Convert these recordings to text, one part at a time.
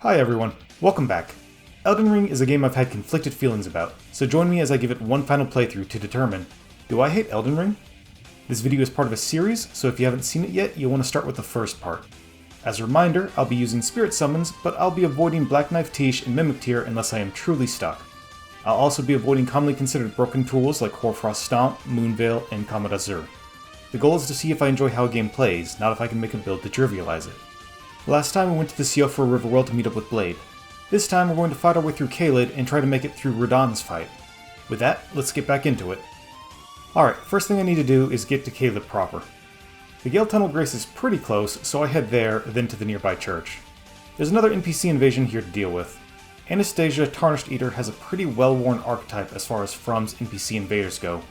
Hi everyone, welcome back. Elden Ring is a game I've had conflicted feelings about, so join me as I give it one final playthrough to determine, do I hate Elden Ring? This video is part of a series, so if you haven't seen it yet, you'll want to start with the first part. As a reminder, I'll be using spirit summons, but I'll be avoiding Black Knife Tiche and Mimic Tear unless I am truly stuck. I'll also be avoiding commonly considered broken tools like Hoarfrost Stomp, Moonveil, and Comet Azur. The goal is to see if I enjoy how a game plays, not if I can make a build to trivialize it. Last time we went to the Siofra Riverworld to meet up with Blade. This time we're going to fight our way through Caelid and try to make it through Radahn's fight. With that, let's get back into it. Alright, first thing I need to do is get to Caelid proper. The Gale Tunnel Grace is pretty close, so I head there, then to the nearby church. There's another NPC invasion here to deal with. Anastasia, Tarnished Eater, has a pretty well-worn archetype as far as From's NPC invaders go.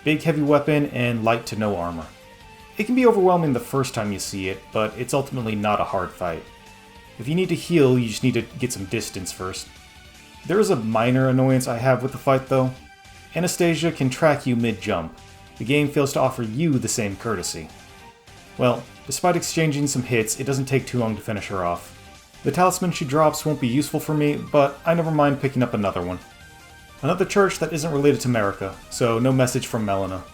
Big heavy weapon and light to no armor. It can be overwhelming the first time you see it, but it's ultimately not a hard fight. If you need to heal, you just need to get some distance first. There is a minor annoyance I have with the fight though. Anastasia can track you mid-jump. The game fails to offer you the same courtesy. Well, despite exchanging some hits, it doesn't take too long to finish her off. The talisman she drops won't be useful for me, but I never mind picking up another one. Another church that isn't related to Marika, so no message from Melina.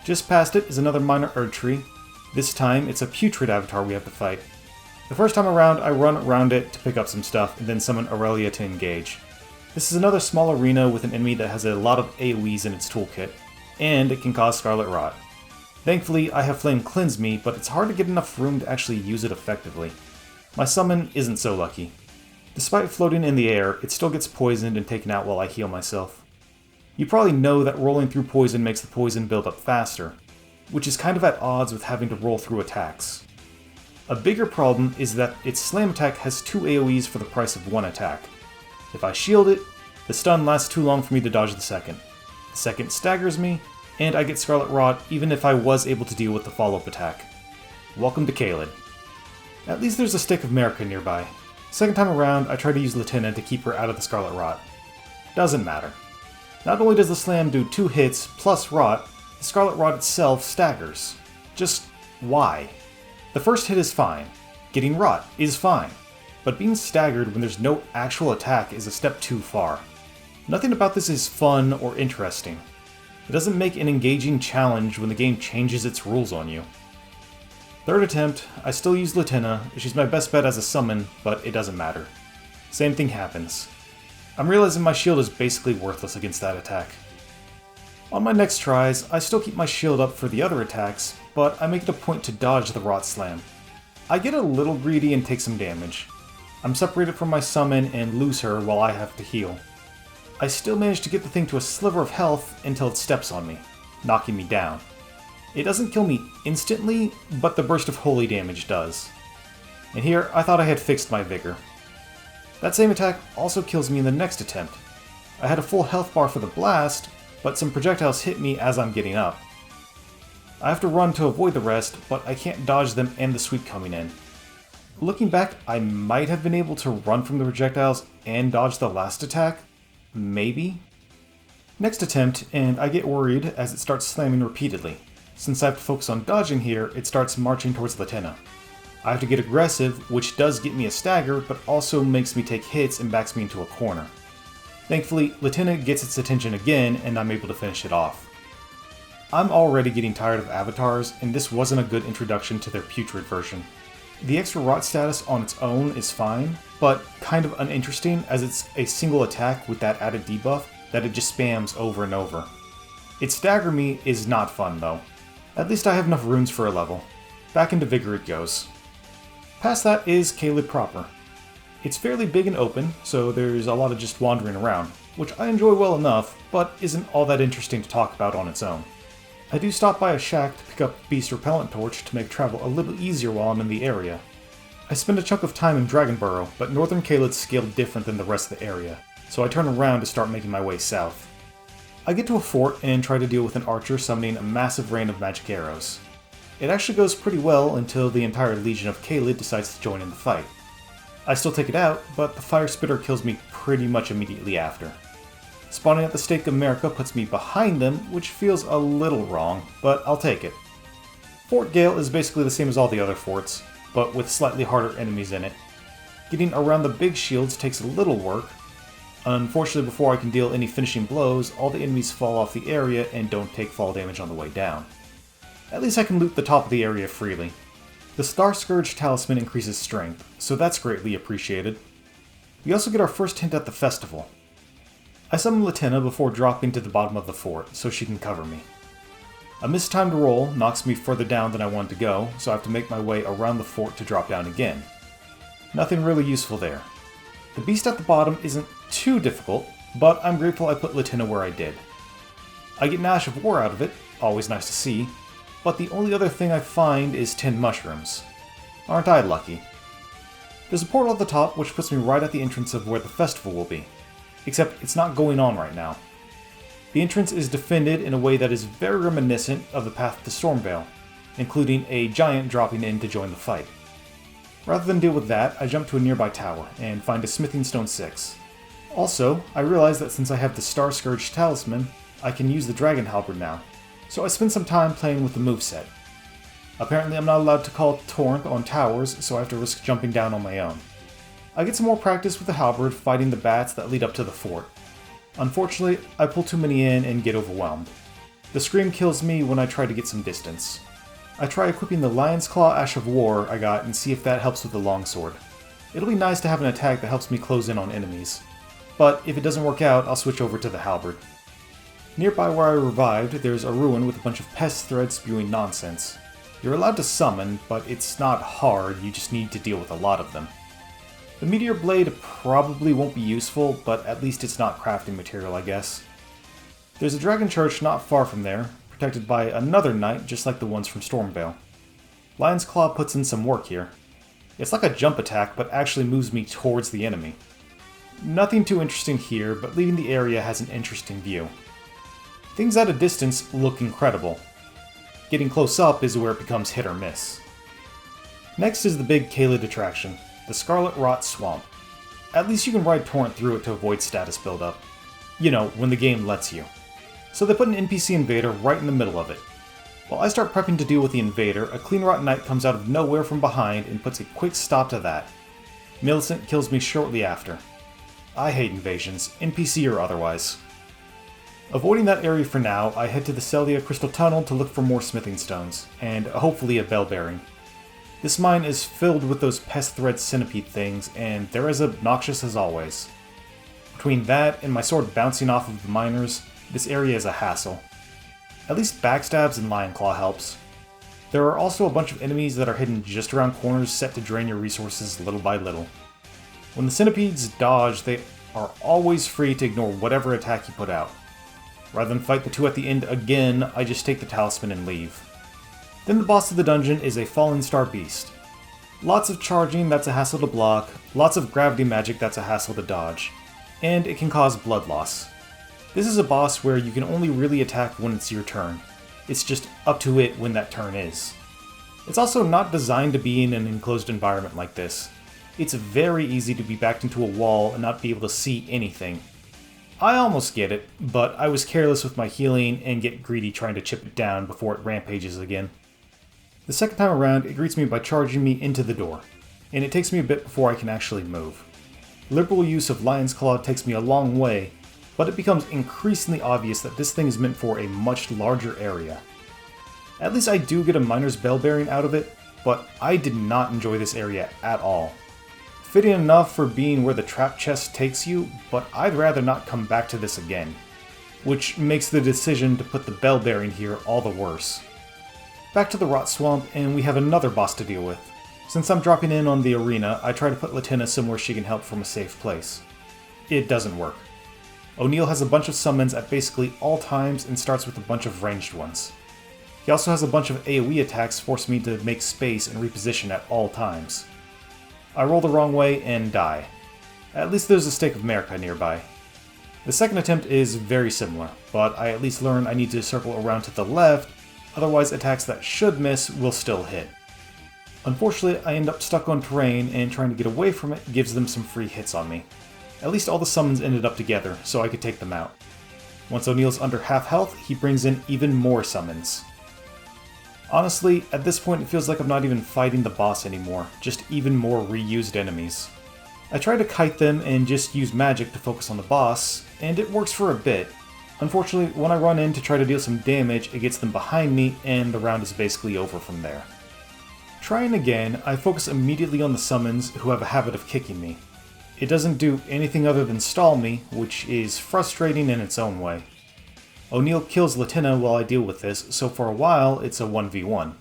Just past it is another minor Erdtree. This time, it's a putrid avatar we have to fight. The first time around, I run around it to pick up some stuff, and then summon Aurelia to engage. This is another small arena with an enemy that has a lot of AoEs in its toolkit, and it can cause Scarlet Rot. Thankfully, I have Flame cleanse me, but it's hard to get enough room to actually use it effectively. My summon isn't so lucky. Despite floating in the air, it still gets poisoned and taken out while I heal myself. You probably know that rolling through poison makes the poison build up faster, which is kind of at odds with having to roll through attacks. A bigger problem is that its slam attack has 2 AoEs for the price of 1 attack. If I shield it, the stun lasts too long for me to dodge the second. The second staggers me, and I get Scarlet Rot even if I was able to deal with the follow-up attack. Welcome to Caelid. At least there's a stick of Marika nearby. Second time around, I try to use Latenna to keep her out of the Scarlet Rot. Doesn't matter. Not only does the slam do 2 hits plus rot, the Scarlet Rot itself staggers. Just why? The first hit is fine. Getting rot is fine. But being staggered when there's no actual attack is a step too far. Nothing about this is fun or interesting. It doesn't make an engaging challenge when the game changes its rules on you. Third attempt, I still use Latenna. She's my best bet as a summon, but it doesn't matter. Same thing happens. I'm realizing my shield is basically worthless against that attack. On my next tries, I still keep my shield up for the other attacks, but I make it a point to dodge the Rot Slam. I get a little greedy and take some damage. I'm separated from my summon and lose her while I have to heal. I still manage to get the thing to a sliver of health until it steps on me, knocking me down. It doesn't kill me instantly, but the burst of holy damage does. And here, I thought I had fixed my vigor. That same attack also kills me in the next attempt. I had a full health bar for the blast, but some projectiles hit me as I'm getting up. I have to run to avoid the rest, but I can't dodge them and the sweep coming in. Looking back, I might have been able to run from the projectiles and dodge the last attack. Maybe? Next attempt, and I get worried as it starts slamming repeatedly. Since I have to focus on dodging here, it starts marching towards Latenna. I have to get aggressive, which does get me a stagger, but also makes me take hits and backs me into a corner. Thankfully, Latenna gets its attention again, and I'm able to finish it off. I'm already getting tired of avatars, and this wasn't a good introduction to their putrid version. The extra rot status on its own is fine, but kind of uninteresting as it's a single attack with that added debuff that it just spams over and over. Its stagger me is not fun though. At least I have enough runes for a level. Back into Vigor it goes. Past that is Caelid proper. It's fairly big and open, so there's a lot of just wandering around, which I enjoy well enough, but isn't all that interesting to talk about on its own. I do stop by a shack to pick up Beast Repellent Torch to make travel a little easier while I'm in the area. I spend a chunk of time in Dragonburrow, but Northern Caelid's scaled different than the rest of the area, so I turn around to start making my way south. I get to a fort and try to deal with an archer summoning a massive rain of magic arrows. It actually goes pretty well until the entire Legion of Caelid decides to join in the fight. I still take it out, but the Fire Spitter kills me pretty much immediately after. Spawning at the Stake of Marika puts me behind them, which feels a little wrong, but I'll take it. Fort Gale is basically the same as all the other forts, but with slightly harder enemies in it. Getting around the big shields takes a little work. Unfortunately, before I can deal any finishing blows, all the enemies fall off the area and don't take fall damage on the way down. At least I can loot the top of the area freely. The Star Scourge Talisman increases strength, so that's greatly appreciated. We also get our first hint at the festival. I summon Latenna before dropping to the bottom of the fort, so she can cover me. A mistimed roll knocks me further down than I wanted to go, so I have to make my way around the fort to drop down again. Nothing really useful there. The beast at the bottom isn't too difficult, but I'm grateful I put Latenna where I did. I get an Ash of War out of it, always nice to see, but the only other thing I find is 10 mushrooms. Aren't I lucky? There's a portal at the top which puts me right at the entrance of where the festival will be. Except it's not going on right now. The entrance is defended in a way that is very reminiscent of the path to Stormvale, including a giant dropping in to join the fight. Rather than deal with that, I jump to a nearby tower and find a Smithing Stone 6. Also, I realize that since I have the Star Scourge Talisman, I can use the Dragon Halberd now, so I spend some time playing with the moveset. Apparently I'm not allowed to call Torrent on towers, so I have to risk jumping down on my own. I get some more practice with the halberd fighting the bats that lead up to the fort. Unfortunately, I pull too many in and get overwhelmed. The scream kills me when I try to get some distance. I try equipping the Lion's Claw Ash of War I got and see if that helps with the longsword. It'll be nice to have an attack that helps me close in on enemies. But if it doesn't work out, I'll switch over to the halberd. Nearby where I revived, there's a ruin with a bunch of pest threads spewing nonsense. You're allowed to summon, but it's not hard, you just need to deal with a lot of them. The Meteor Blade probably won't be useful, but at least it's not crafting material, I guess. There's a dragon church not far from there, protected by another knight just like the ones from Stormvale. Lion's Claw puts in some work here. It's like a jump attack, but actually moves me towards the enemy. Nothing too interesting here, but leaving the area has an interesting view. Things at a distance look incredible. Getting close up is where it becomes hit or miss. Next is the big Caelid attraction, the Scarlet Rot Swamp. At least you can ride Torrent through it to avoid status buildup. You know, when the game lets you. So they put an NPC invader right in the middle of it. While I start prepping to deal with the invader, a Clean Rot Knight comes out of nowhere from behind and puts a quick stop to that. Millicent kills me shortly after. I hate invasions, NPC or otherwise. Avoiding that area for now, I head to the Celia Crystal Tunnel to look for more smithing stones, and hopefully a bell bearing. This mine is filled with those pest thread centipede things, and they're as obnoxious as always. Between that and my sword bouncing off of the miners, this area is a hassle. At least backstabs and Lion Claw helps. There are also a bunch of enemies that are hidden just around corners set to drain your resources little by little. When the centipedes dodge, they are always free to ignore whatever attack you put out. Rather than fight the two at the end again, I just take the talisman and leave. Then the boss of the dungeon is a Fallen Star Beast. Lots of charging, that's a hassle to block, lots of gravity magic, that's a hassle to dodge, and it can cause blood loss. This is a boss where you can only really attack when it's your turn. It's just up to it when that turn is. It's also not designed to be in an enclosed environment like this. It's very easy to be backed into a wall and not be able to see anything. I almost get it, but I was careless with my healing and get greedy trying to chip it down before it rampages again. The second time around, it greets me by charging me into the door, and it takes me a bit before I can actually move. Liberal use of Lion's Claw takes me a long way, but it becomes increasingly obvious that this thing is meant for a much larger area. At least I do get a Miner's Bell Bearing out of it, but I did not enjoy this area at all. Fitting enough for being where the trap chest takes you, but I'd rather not come back to this again, which makes the decision to put the Bell Bearing here all the worse. Back to the Rot Swamp, and we have another boss to deal with. Since I'm dropping in on the arena, I try to put Latenna somewhere she can help from a safe place. It doesn't work. O'Neill has a bunch of summons at basically all times and starts with a bunch of ranged ones. He also has a bunch of AoE attacks forcing me to make space and reposition at all times. I roll the wrong way and die. At least there's a stake of America nearby. The second attempt is very similar, but I at least learn I need to circle around to the left, otherwise attacks that should miss will still hit. Unfortunately, I end up stuck on terrain, and trying to get away from it gives them some free hits on me. At least all the summons ended up together, so I could take them out. Once O'Neill's under half health, he brings in even more summons. Honestly, at this point it feels like I'm not even fighting the boss anymore, just even more reused enemies. I try to kite them and just use magic to focus on the boss, and it works for a bit. Unfortunately, when I run in to try to deal some damage, it gets them behind me, and the round is basically over from there. Trying again, I focus immediately on the summons, who have a habit of kicking me. It doesn't do anything other than stall me, which is frustrating in its own way. O'Neill kills Latina while I deal with this, so for a while it's a 1v1.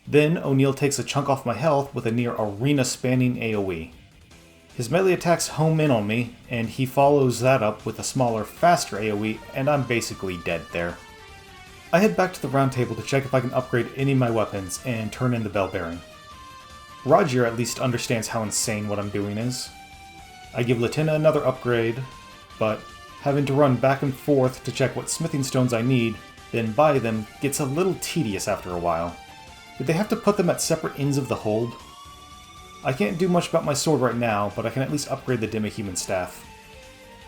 Then O'Neill takes a chunk off my health with a near arena-spanning AoE. His melee attacks home in on me, and he follows that up with a smaller, faster AoE, and I'm basically dead there. I head back to the round table to check if I can upgrade any of my weapons and turn in the bell bearing. Roger at least understands how insane what I'm doing is. I give Latina another upgrade, but having to run back and forth to check what smithing stones I need, then buy them, gets a little tedious after a while. Did they have to put them at separate ends of the hold? I can't do much about my sword right now, but I can at least upgrade the demi-human staff.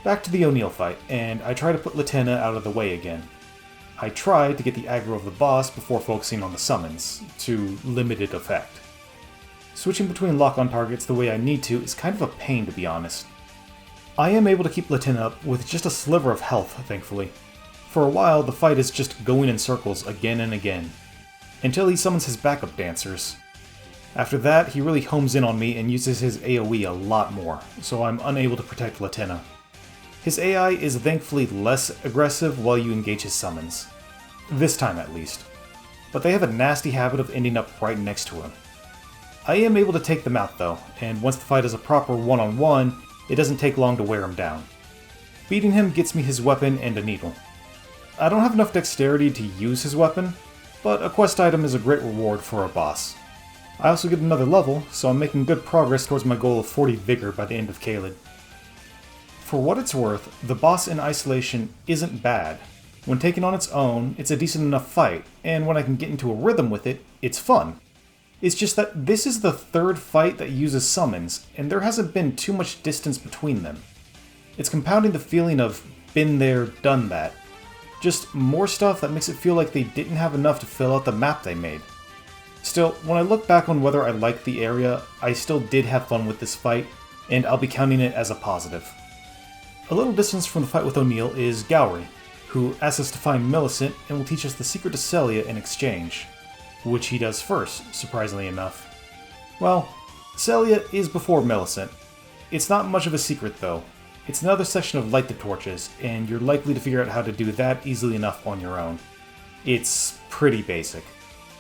Back to the O'Neill fight, and I try to put Latina out of the way again. I try to get the aggro of the boss before focusing on the summons, to limited effect. Switching between lock-on targets the way I need to is kind of a pain, to be honest. I am able to keep Latina up with just a sliver of health, thankfully. For a while, the fight is just going in circles again and again, until he summons his backup dancers. After that, he really homes in on me and uses his AoE a lot more, so I'm unable to protect Latina. His AI is thankfully less aggressive while you engage his summons. This time at least. But they have a nasty habit of ending up right next to him. I am able to take them out though, and once the fight is a proper one-on-one, it doesn't take long to wear him down. Beating him gets me his weapon and a needle. I don't have enough dexterity to use his weapon, but a quest item is a great reward for a boss. I also get another level, so I'm making good progress towards my goal of 40 vigor by the end of Caelid. For what it's worth, the boss in isolation isn't bad. When taken on its own, it's a decent enough fight, and when I can get into a rhythm with it, it's fun. It's just that this is the third fight that uses summons, and there hasn't been too much distance between them. It's compounding the feeling of been there, done that. Just more stuff that makes it feel like they didn't have enough to fill out the map they made. Still, when I look back on whether I liked the area, I still did have fun with this fight, and I'll be counting it as a positive. A little distance from the fight with O'Neill is Gowry, who asks us to find Millicent and will teach us the secret to Celia in exchange. Which he does first, surprisingly enough. Well, Celia is before Millicent. It's not much of a secret though. It's another section of Light the Torches, and you're likely to figure out how to do that easily enough on your own. It's pretty basic.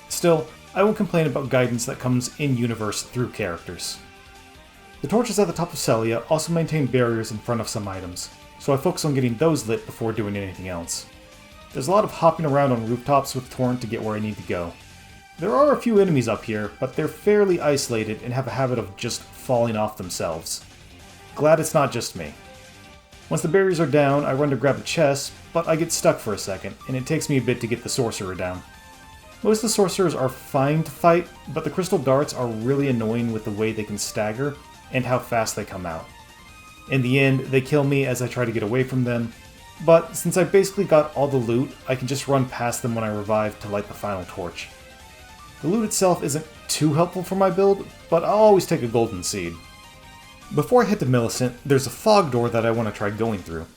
Still, I won't complain about guidance that comes in-universe through characters. The torches at the top of Celia also maintain barriers in front of some items, so I focus on getting those lit before doing anything else. There's a lot of hopping around on rooftops with Torrent to get where I need to go. There are a few enemies up here, but they're fairly isolated and have a habit of just falling off themselves. Glad it's not just me. Once the barriers are down, I run to grab a chest, but I get stuck for a second, and it takes me a bit to get the sorcerer down. Most of the sorcerers are fine to fight, but the crystal darts are really annoying with the way they can stagger and how fast they come out. In the end, they kill me as I try to get away from them, but since I basically got all the loot, I can just run past them when I revive to light the final torch. The loot itself isn't too helpful for my build, but I'll always take a golden seed. Before I head to Millicent, there's a fog door that I want to try going through.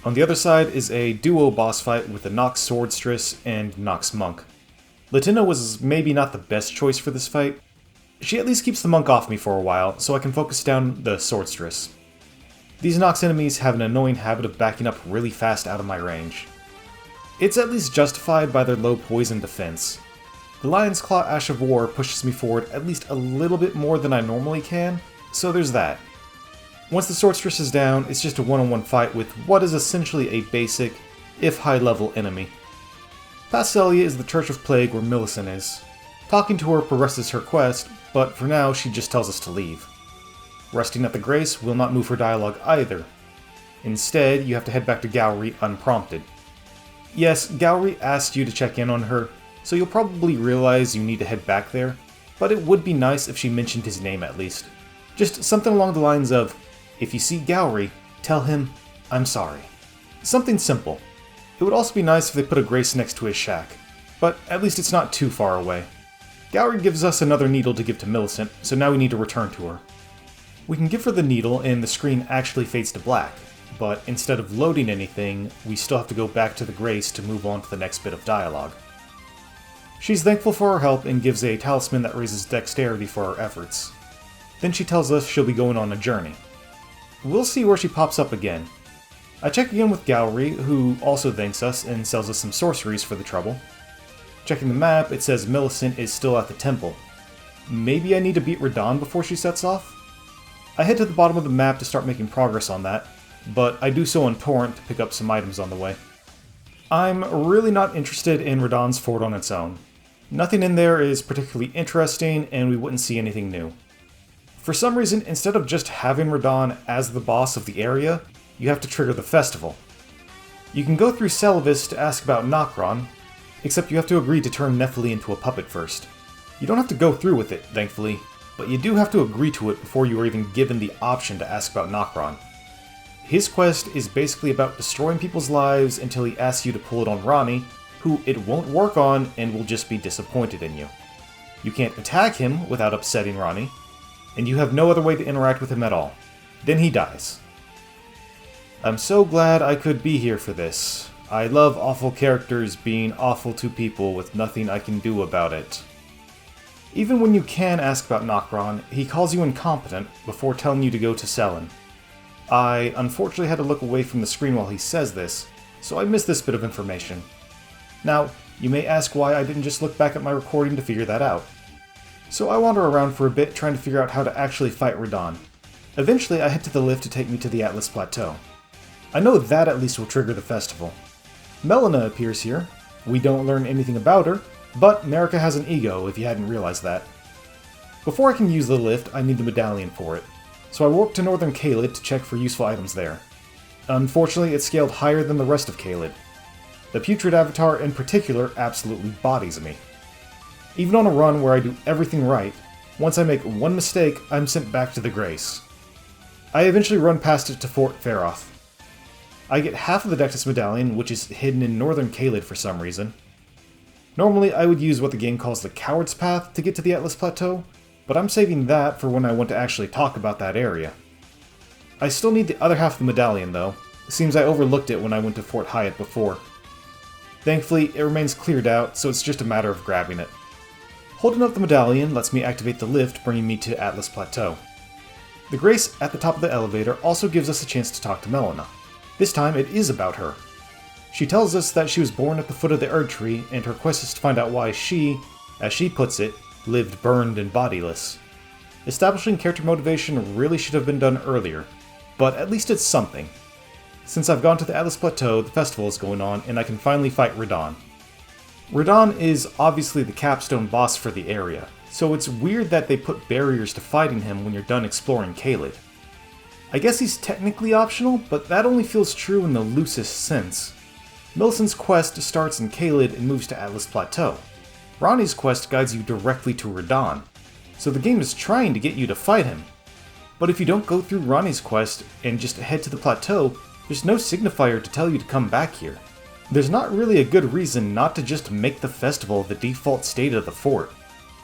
On the other side is a duo boss fight with the Nox Swordstress and Nox Monk. Latina was maybe not the best choice for this fight. She at least keeps the monk off me for a while, so I can focus down the Swordstress. These Nox enemies have an annoying habit of backing up really fast out of my range. It's at least justified by their low poison defense. The Lion's Claw Ash of War pushes me forward at least a little bit more than I normally can, so there's that. Once the Swordstress is down, it's just a one-on-one fight with what is essentially a basic, if high-level enemy. Past Celia is the Church of Plague where Millicent is. Talking to her progresses her quest, but for now she just tells us to leave. Resting at the Grace will not move her dialogue either. Instead, you have to head back to Gowry unprompted. Yes, Gowry asked you to check in on her, so you'll probably realize you need to head back there, but it would be nice if she mentioned his name at least. Just something along the lines of, if you see Gowry, tell him, I'm sorry. Something simple. It would also be nice if they put a Grace next to his shack, but at least it's not too far away. Gowry gives us another needle to give to Millicent, so now we need to return to her. We can give her the needle and the screen actually fades to black, but instead of loading anything, we still have to go back to the Grace to move on to the next bit of dialogue. She's thankful for our help and gives a talisman that raises dexterity for our efforts. Then she tells us she'll be going on a journey. We'll see where she pops up again. I check again with Gowry, who also thanks us and sells us some sorceries for the trouble. Checking the map, it says Millicent is still at the temple. Maybe I need to beat Radahn before she sets off? I head to the bottom of the map to start making progress on that, but I do so on Torrent to pick up some items on the way. I'm really not interested in Radahn's fort on its own. Nothing in there is particularly interesting, and we wouldn't see anything new. For some reason, instead of just having Radahn as the boss of the area, you have to trigger the festival. You can go through Celavis to ask about Nokron, except you have to agree to turn Nephili into a puppet first. You don't have to go through with it, thankfully, but you do have to agree to it before you are even given the option to ask about Nokron. His quest is basically about destroying people's lives until he asks you to pull it on Ranni, who it won't work on and will just be disappointed in you. You can't attack him without upsetting Ranni, and you have no other way to interact with him at all. Then he dies. I'm so glad I could be here for this. I love awful characters being awful to people with nothing I can do about it. Even when you can ask about Nokron, he calls you incompetent before telling you to go to Selen. I unfortunately had to look away from the screen while he says this, so I missed this bit of information. Now, you may ask why I didn't just look back at my recording to figure that out. So I wander around for a bit trying to figure out how to actually fight Radahn. Eventually I head to the lift to take me to the Atlas Plateau. I know that at least will trigger the festival. Melina appears here. We don't learn anything about her, but Marika has an ego if you hadn't realized that. Before I can use the lift, I need the medallion for it, so I warp to northern Caelid to check for useful items there. Unfortunately, it's scaled higher than the rest of Caelid. The Putrid Avatar in particular absolutely bodies me. Even on a run where I do everything right, once I make one mistake, I'm sent back to the Grace. I eventually run past it to Fort Feroth. I get half of the Dectus Medallion, which is hidden in northern Caelid for some reason. Normally I would use what the game calls the Coward's Path to get to the Atlas Plateau, but I'm saving that for when I want to actually talk about that area. I still need the other half of the medallion though. It seems I overlooked it when I went to Fort Hyatt before. Thankfully, it remains cleared out, so it's just a matter of grabbing it. Holding up the medallion lets me activate the lift, bringing me to Atlas Plateau. The Grace at the top of the elevator also gives us a chance to talk to Melina. This time it is about her. She tells us that she was born at the foot of the Erd Tree, and her quest is to find out why she, as she puts it, lived burned and bodiless. Establishing character motivation really should have been done earlier, but at least it's something. Since I've gone to the Atlas Plateau, the festival is going on, and I can finally fight Radahn. Radahn is obviously the capstone boss for the area, so it's weird that they put barriers to fighting him when you're done exploring Caelid. I guess he's technically optional, but that only feels true in the loosest sense. Millicent's quest starts in Caelid and moves to Atlas Plateau. Ranni's quest guides you directly to Radahn, so the game is trying to get you to fight him. But if you don't go through Ranni's quest and just head to the plateau, there's no signifier to tell you to come back here. There's not really a good reason not to just make the festival the default state of the fort.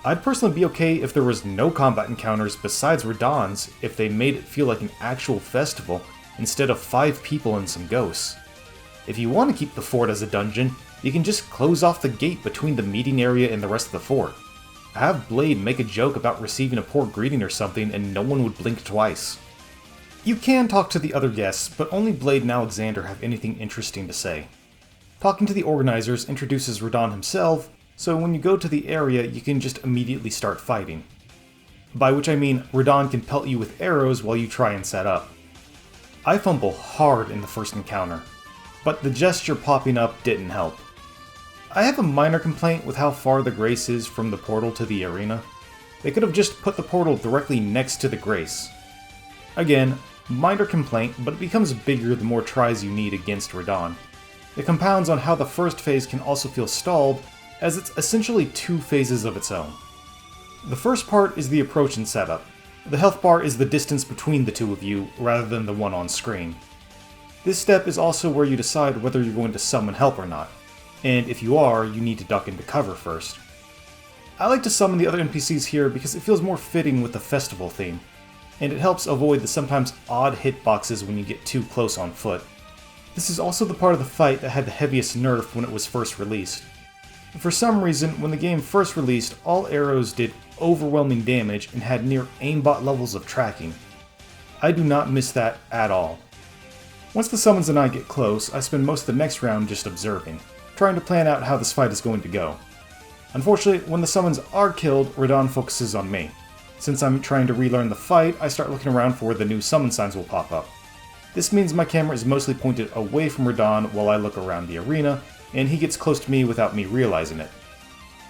I'd personally be okay if there was no combat encounters besides Radahn's if they made it feel like an actual festival instead of 5 people and some ghosts. If you want to keep the fort as a dungeon, you can just close off the gate between the meeting area and the rest of the fort. Have Blade make a joke about receiving a poor greeting or something and no one would blink twice. You can talk to the other guests, but only Blade and Alexander have anything interesting to say. Talking to the organizers introduces Radahn himself, so when you go to the area you can just immediately start fighting. By which I mean Radahn can pelt you with arrows while you try and set up. I fumble hard in the first encounter, but the gesture popping up didn't help. I have a minor complaint with how far the Grace is from the portal to the arena. They could have just put the portal directly next to the Grace. Again, minor complaint, but it becomes bigger the more tries you need against Radahn. It compounds on how the first phase can also feel stalled, as it's essentially 2 phases of its own. The first part is the approach and setup. The health bar is the distance between the two of you, rather than the one on screen. This step is also where you decide whether you're going to summon help or not, and if you are, you need to duck into cover first. I like to summon the other NPCs here because it feels more fitting with the festival theme. and it helps avoid the sometimes odd hitboxes when you get too close on foot. This is also the part of the fight that had the heaviest nerf when it was first released. For some reason, when the game first released, all arrows did overwhelming damage and had near aimbot levels of tracking. I do not miss that at all. Once the summons and I get close, I spend most of the next round just observing, trying to plan out how this fight is going to go. Unfortunately, when the summons are killed, Radahn focuses on me. Since I'm trying to relearn the fight, I start looking around for where the new summon signs will pop up. This means my camera is mostly pointed away from Radahn while I look around the arena, and he gets close to me without me realizing it.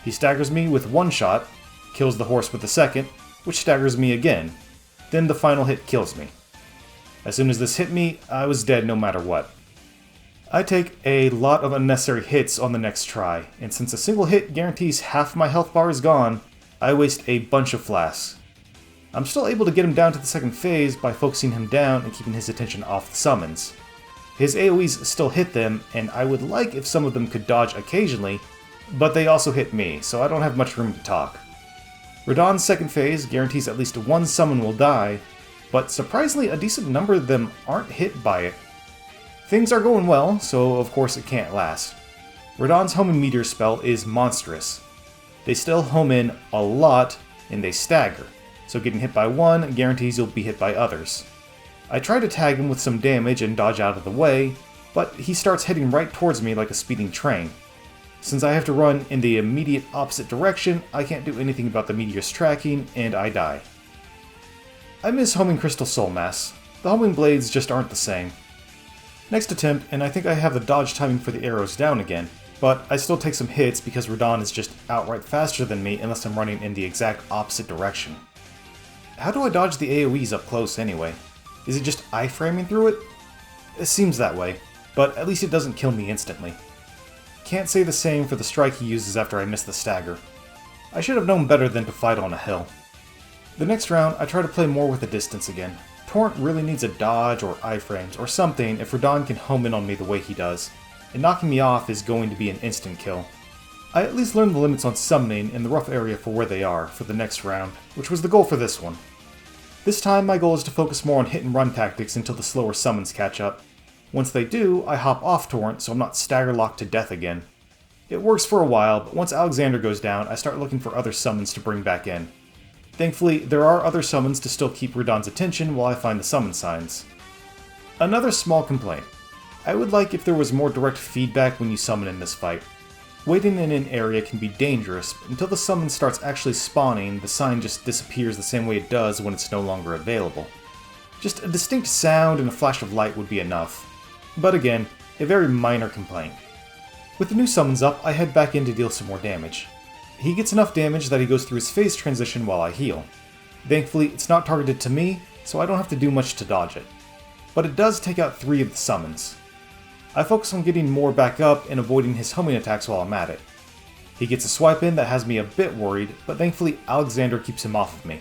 He staggers me with one shot, kills the horse with the second, which staggers me again. Then the final hit kills me. As soon as this hit me, I was dead no matter what. I take a lot of unnecessary hits on the next try, and since a single hit guarantees half my health bar is gone, I waste a bunch of flasks. I'm still able to get him down to the second phase by focusing him down and keeping his attention off the summons. His AoEs still hit them, and I would like if some of them could dodge occasionally, but they also hit me, so I don't have much room to talk. Radahn's second phase guarantees at least one summon will die, but surprisingly a decent number of them aren't hit by it. Things are going well, so of course it can't last. Radahn's homing meteor spell is monstrous. They still home in a lot, and they stagger, so getting hit by one guarantees you'll be hit by others. I try to tag him with some damage and dodge out of the way, but he starts heading right towards me like a speeding train. Since I have to run in the immediate opposite direction, I can't do anything about the meteor's tracking, and I die. I miss homing Crystal Soul Mass. The homing blades just aren't the same. Next attempt, and I think I have the dodge timing for the arrows down again, but I still take some hits because Radahn is just outright faster than me unless I'm running in the exact opposite direction. How do I dodge the AoEs up close anyway? Is it just iframing through it? It seems that way, but at least it doesn't kill me instantly. Can't say the same for the strike he uses after I miss the stagger. I should have known better than to fight on a hill. The next round, I try to play more with the distance again. Torrent really needs a dodge or iframes or something if Radahn can home in on me the way he does, and knocking me off is going to be an instant kill. I at least learned the limits on summoning in the rough area for where they are for the next round, which was the goal for this one. This time my goal is to focus more on hit and run tactics until the slower summons catch up. Once they do, I hop off Torrent so I'm not stagger locked to death again. It works for a while, but once Alexander goes down, I start looking for other summons to bring back in. Thankfully, there are other summons to still keep Radahn's attention while I find the summon signs. Another small complaint. I would like if there was more direct feedback when you summon in this fight. Waiting in an area can be dangerous, but until the summon starts actually spawning, the sign just disappears the same way it does when it's no longer available. Just a distinct sound and a flash of light would be enough. But again, a very minor complaint. With the new summons up, I head back in to deal some more damage. He gets enough damage that he goes through his phase transition while I heal. Thankfully, it's not targeted to me, so I don't have to do much to dodge it. But it does take out 3 of the summons. I focus on getting more back up and avoiding his homing attacks while I'm at it. He gets a swipe in that has me a bit worried, but thankfully Alexander keeps him off of me.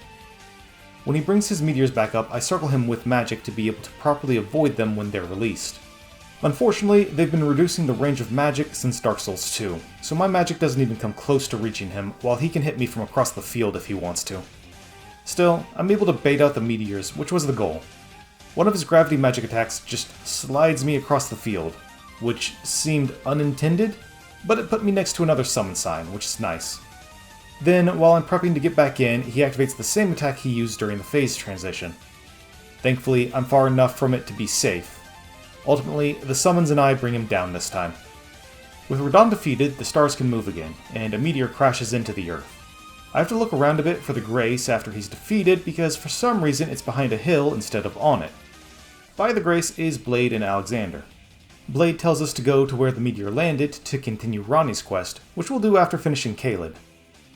When he brings his meteors back up, I circle him with magic to be able to properly avoid them when they're released. Unfortunately, they've been reducing the range of magic since Dark Souls 2, so my magic doesn't even come close to reaching him, while he can hit me from across the field if he wants to. Still, I'm able to bait out the meteors, which was the goal. One of his gravity magic attacks just slides me across the field, which seemed unintended, but it put me next to another summon sign, which is nice. Then, while I'm prepping to get back in, he activates the same attack he used during the phase transition. Thankfully, I'm far enough from it to be safe. Ultimately, the summons and I bring him down this time. With Radahn defeated, the stars can move again, and a meteor crashes into the Earth. I have to look around a bit for the Grace after he's defeated because for some reason it's behind a hill instead of on it. By the Grace is Blade and Alexander. Blade tells us to go to where the meteor landed to continue Ronnie's quest, which we'll do after finishing Caelid.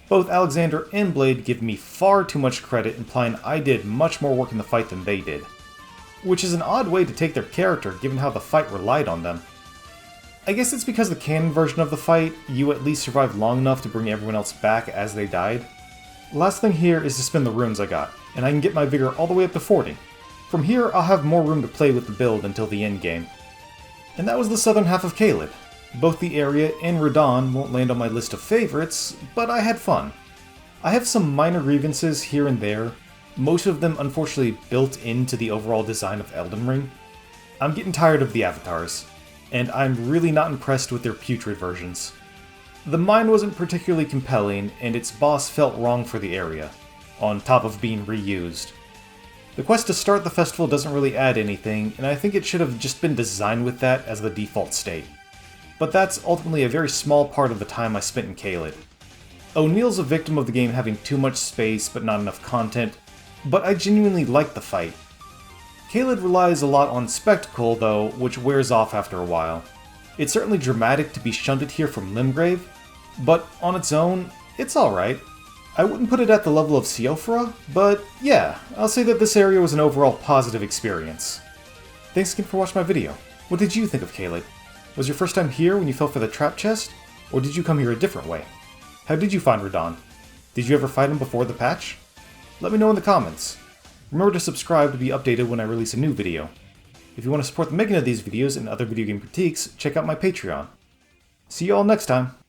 Both Alexander and Blade give me far too much credit, implying I did much more work in the fight than they did. Which is an odd way to take their character given how the fight relied on them. I guess it's because the canon version of the fight, you at least survived long enough to bring everyone else back as they died. Last thing here is to spend the runes I got, and I can get my vigor all the way up to 40. From here, I'll have more room to play with the build until the endgame. And that was the southern half of Caelid. Both the area and Radahn won't land on my list of favorites, but I had fun. I have some minor grievances here and there, most of them unfortunately built into the overall design of Elden Ring. I'm getting tired of the avatars, and I'm really not impressed with their putrid versions. The mine wasn't particularly compelling, and its boss felt wrong for the area, on top of being reused. The quest to start the festival doesn't really add anything, and I think it should have just been designed with that as the default state. But that's ultimately a very small part of the time I spent in Caelid. O'Neill's a victim of the game having too much space but not enough content, but I genuinely like the fight. Caelid relies a lot on spectacle though, which wears off after a while. It's certainly dramatic to be shunted here from Limgrave, but on its own, it's alright. I wouldn't put it at the level of Siofra, but yeah, I'll say that this area was an overall positive experience. Thanks again for watching my video. What did you think of Caelid? Was your first time here when you fell for the trap chest? Or did you come here a different way? How did you find Radahn? Did you ever fight him before the patch? Let me know in the comments. Remember to subscribe to be updated when I release a new video. If you want to support the making of these videos and other video game critiques, check out my Patreon. See you all next time!